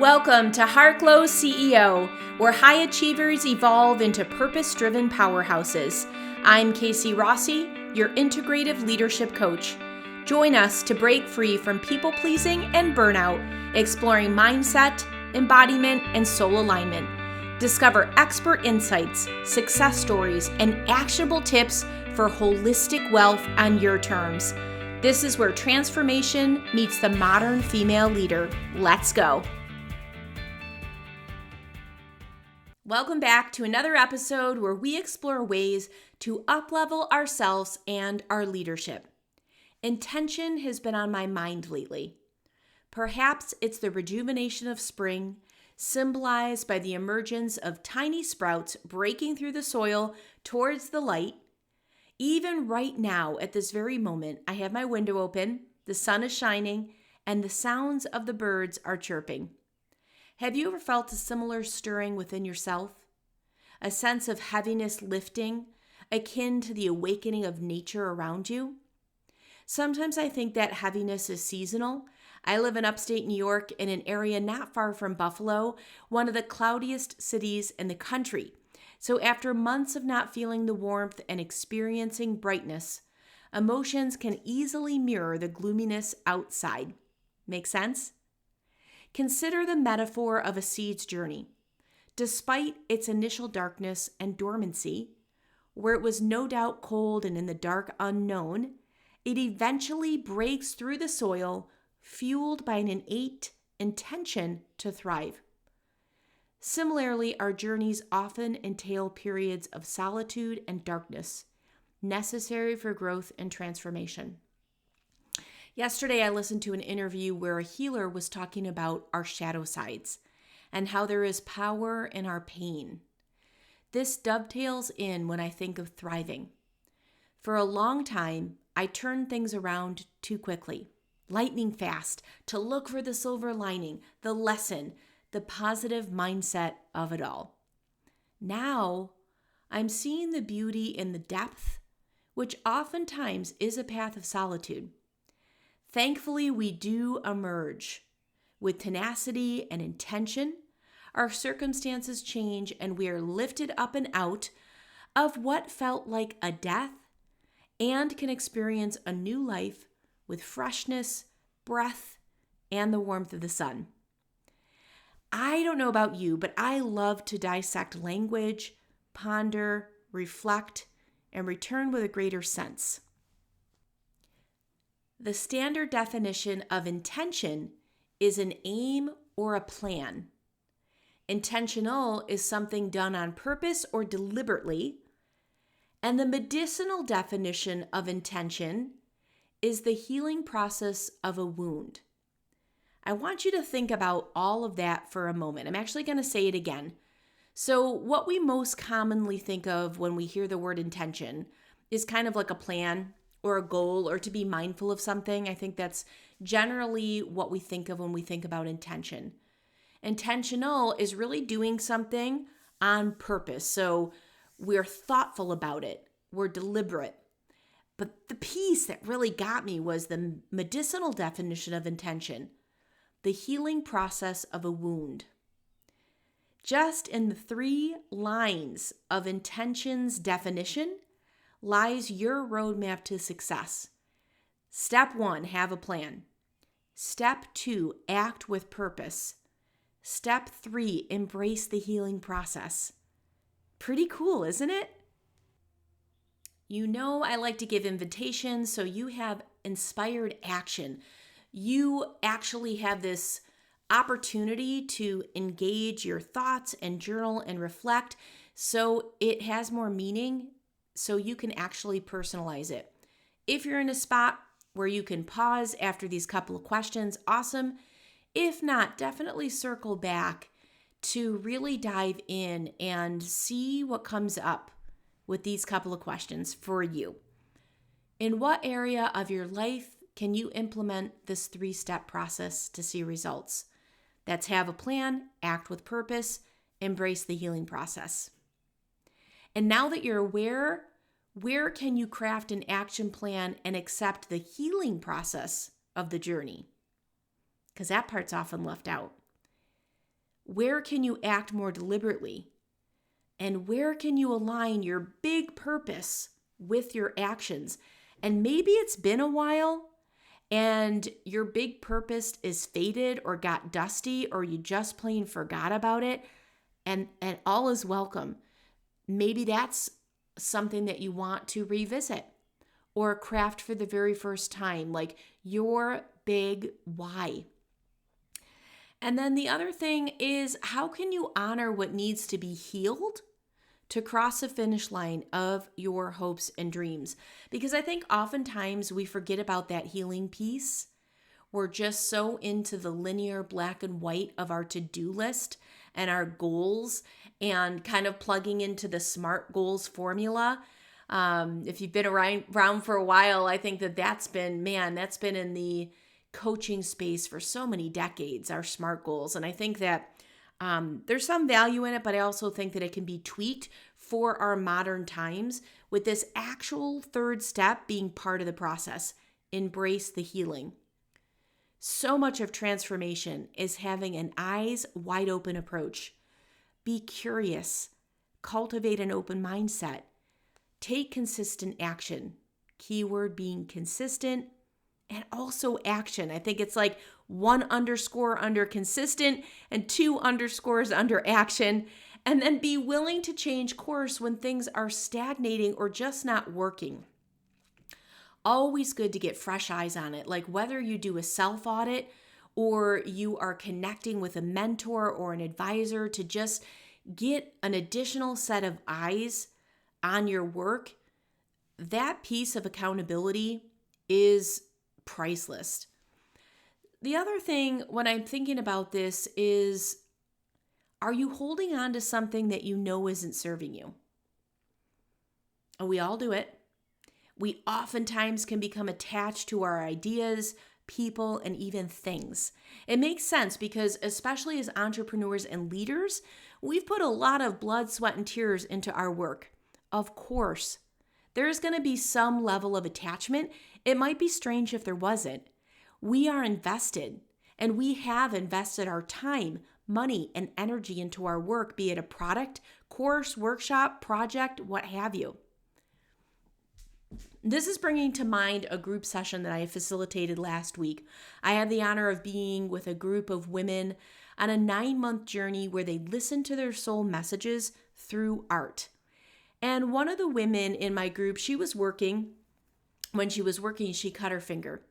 Welcome to Heartglow CEO, where high achievers evolve into purpose-driven powerhouses. I'm Casey Rossi, your integrative leadership coach. Join us to break free from people-pleasing and burnout, exploring mindset, embodiment, and soul alignment. Discover expert insights, success stories, and actionable tips for holistic wealth on your terms. This is where transformation meets the modern female leader. Let's go. Welcome back to another episode where we explore ways to up-level ourselves and our leadership. Intention has been on my mind lately. Perhaps it's the rejuvenation of spring, symbolized by the emergence of tiny sprouts breaking through the soil towards the light. Even right now, at this very moment, I have my window open, the sun is shining, and the sounds of the birds are chirping. Have you ever felt a similar stirring within yourself? A sense of heaviness lifting, akin to the awakening of nature around you? Sometimes I think that heaviness is seasonal. I live in upstate New York in an area not far from Buffalo, one of the cloudiest cities in the country. So after months of not feeling the warmth and experiencing brightness, emotions can easily mirror the gloominess outside. Make sense? Consider the metaphor of a seed's journey. Despite its initial darkness and dormancy, where it was no doubt cold and in the dark unknown, it eventually breaks through the soil, fueled by an innate intention to thrive. Similarly, our journeys often entail periods of solitude and darkness, necessary for growth and transformation. Yesterday, I listened to an interview where a healer was talking about our shadow sides and how there is power in our pain. This dovetails in when I think of thriving. For a long time, I turned things around too quickly, lightning fast, to look for the silver lining, the lesson, the positive mindset of it all. Now, I'm seeing the beauty in the depth, which oftentimes is a path of solitude. Thankfully, we do emerge. With tenacity and intention, our circumstances change and we are lifted up and out of what felt like a death and can experience a new life with freshness, breath, and the warmth of the sun. I don't know about you, but I love to dissect language, ponder, reflect, and return with a greater sense. The standard definition of intention is an aim or a plan. Intentional is something done on purpose or deliberately. And the medicinal definition of intention is the healing process of a wound. I want you to think about all of that for a moment. I'm actually going to say it again. So what we most commonly think of when we hear the word intention is kind of like a plan or a goal or to be mindful of something. I think that's generally what we think of when we think about intention. Intentional is really doing something on purpose. So we're thoughtful about it. We're deliberate. But the piece that really got me was the medicinal definition of intention, the healing process of a wound. Just in the 3 lines of intention's definition lies your roadmap to success. Step 1, have a plan. Step 2, act with purpose. Step 3, embrace the healing process. Pretty cool, isn't it? You know I like to give invitations, so you have inspired action. You actually have this opportunity to engage your thoughts and journal and reflect, so it has more meaning, so you can actually personalize it. If you're in a spot where you can pause after these couple of questions, awesome. If not, definitely circle back to really dive in and see what comes up with these couple of questions for you. In what area of your life can you implement this 3-step process to see results? That's have a plan, act with purpose, embrace the healing process. And now that you're aware, where can you craft an action plan and accept the healing process of the journey? Because that part's often left out. Where can you act more deliberately? And where can you align your big purpose with your actions? And maybe it's been a while and your big purpose is faded or got dusty, or you just plain forgot about it, and all is welcome. Maybe that's something that you want to revisit or craft for the very first time, like your big why. And then the other thing is, how can you honor what needs to be healed to cross the finish line of your hopes and dreams? Because I think oftentimes we forget about that healing piece. We're just so into the linear black and white of our to-do list and our goals, and kind of plugging into the SMART goals formula. If you've been around for a while, I think that's been in the coaching space for so many decades, our SMART goals. And I think that there's some value in it, but I also think that it can be tweaked for our modern times, with this actual third step being part of the process. Embrace the healing. So much of transformation is having an eyes wide open approach. Be curious. Cultivate an open mindset. Take consistent action. Keyword being consistent, and also action. I think it's like 1 underscore under consistent and 2 underscores under action. And then be willing to change course when things are stagnating or just not working. Always good to get fresh eyes on it. Like whether you do a self-audit or you are connecting with a mentor or an advisor to just get an additional set of eyes on your work, that piece of accountability is priceless. The other thing when I'm thinking about this is, are you holding on to something that you know isn't serving you? And we all do it. We oftentimes can become attached to our ideas, people, and even things. It makes sense because, especially as entrepreneurs and leaders, we've put a lot of blood, sweat, and tears into our work. Of course, there's going to be some level of attachment. It might be strange if there wasn't. We are invested, and we have invested our time, money, and energy into our work, be it a product, course, workshop, project, what have you. This is bringing to mind a group session that I facilitated last week. I had the honor of being with a group of women on a 9-month journey where they listened to their soul messages through art. And one of the women in my group, she was working. When she was working, she cut her finger.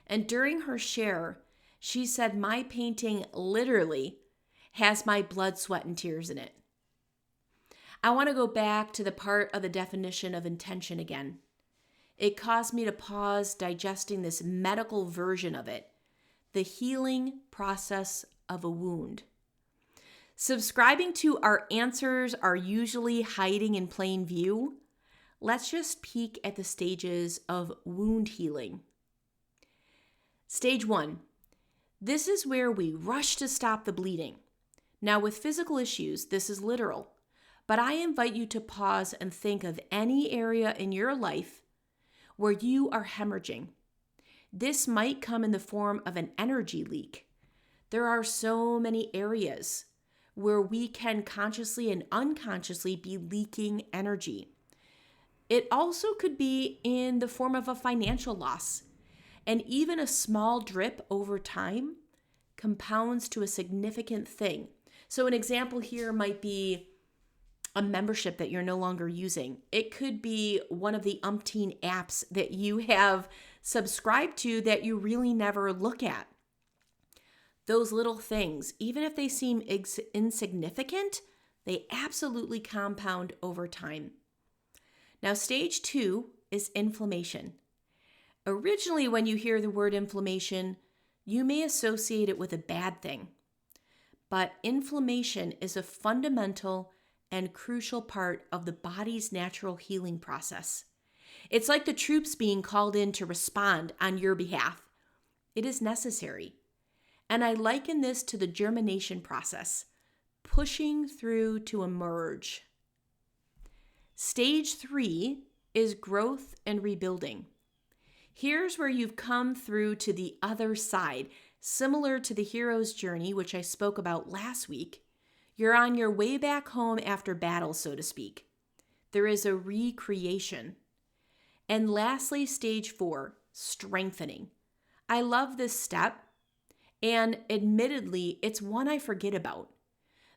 And during her share, she said, "My painting literally has my blood, sweat, and tears in it." I want to go back to the part of the definition of intention again. It caused me to pause digesting this medical version of it, the healing process of a wound. Subscribing to our answers are usually hiding in plain view. Let's just peek at the stages of wound healing. Stage 1. This is where we rush to stop the bleeding. Now, with physical issues, this is literal, but I invite you to pause and think of any area in your life where you are hemorrhaging. This might come in the form of an energy leak. There are so many areas where we can consciously and unconsciously be leaking energy. It also could be in the form of a financial loss. And even a small drip over time compounds to a significant thing. So an example here might be a membership that you're no longer using. It could be one of the umpteen apps that you have subscribed to that you really never look at. Those little things, even if they seem insignificant, they absolutely compound over time. Now, stage 2 is inflammation. Originally, when you hear the word inflammation, you may associate it with a bad thing. But inflammation is a fundamental and crucial part of the body's natural healing process. It's like the troops being called in to respond on your behalf. It is necessary. And I liken this to the germination process, pushing through to emerge. Stage 3 is growth and rebuilding. Here's where you've come through to the other side, similar to the hero's journey, which I spoke about last week. You're on your way back home after battle, so to speak. There is a recreation. And lastly, stage 4, strengthening. I love this step, and admittedly, it's one I forget about.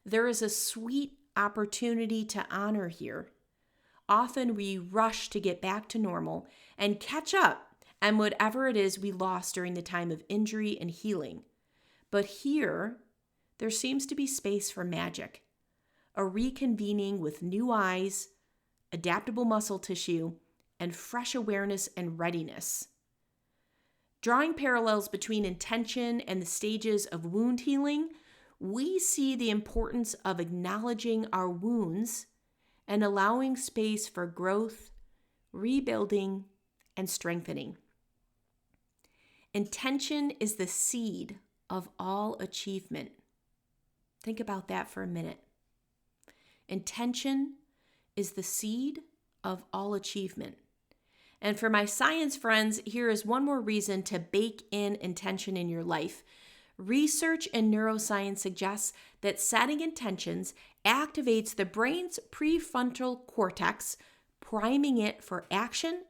There is a sweet opportunity to honor here. Often we rush to get back to normal and catch up on whatever it is we lost during the time of injury and healing. But here, there seems to be space for magic, a reconvening with new eyes, adaptable muscle tissue, and fresh awareness and readiness. Drawing parallels between intention and the stages of wound healing, we see the importance of acknowledging our wounds and allowing space for growth, rebuilding, and strengthening. Intention is the seed of all achievement. Think about that for a minute. Intention is the seed of all achievement. And for my science friends, here is one more reason to bake in intention in your life. Research in neuroscience suggests that setting intentions activates the brain's prefrontal cortex, priming it for action.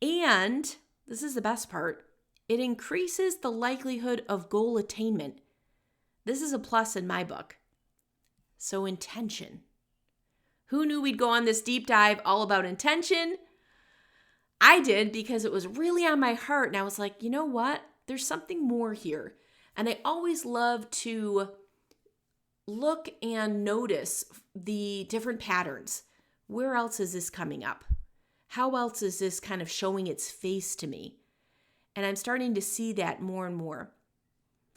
And, this is the best part, it increases the likelihood of goal attainment. This is a plus in my book. So intention. Who knew we'd go on this deep dive all about intention? I did, because it was really on my heart, and I was like, you know what? There's something more here. And I always love to look and notice the different patterns. Where else is this coming up? How else is this kind of showing its face to me? And I'm starting to see that more and more.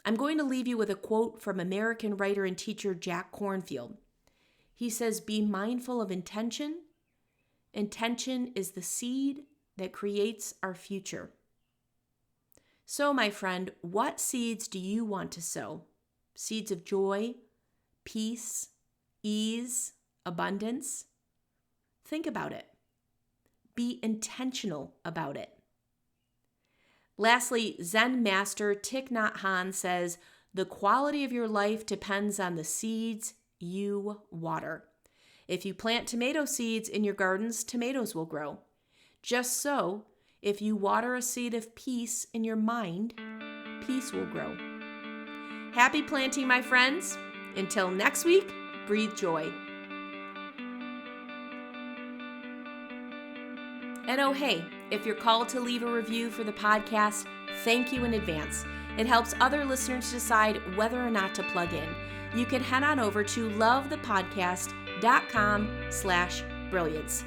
I'm going to leave you with a quote from American writer and teacher Jack Kornfield. He says, "Be mindful of intention. Intention is the seed that creates our future." So, my friend, what seeds do you want to sow? Seeds of joy, peace, ease, abundance? Think about it. Be intentional about it. Lastly, Zen master Thich Nhat Hanh says, "The quality of your life depends on the seeds you water." If you plant tomato seeds in your gardens, tomatoes will grow. Just so, if you water a seed of peace in your mind, peace will grow. Happy planting, my friends. Until next week, breathe joy. And oh hey, if you're called to leave a review for the podcast, thank you in advance. It helps other listeners decide whether or not to plug in. You can head on over to lovethepodcast.com/brilliance.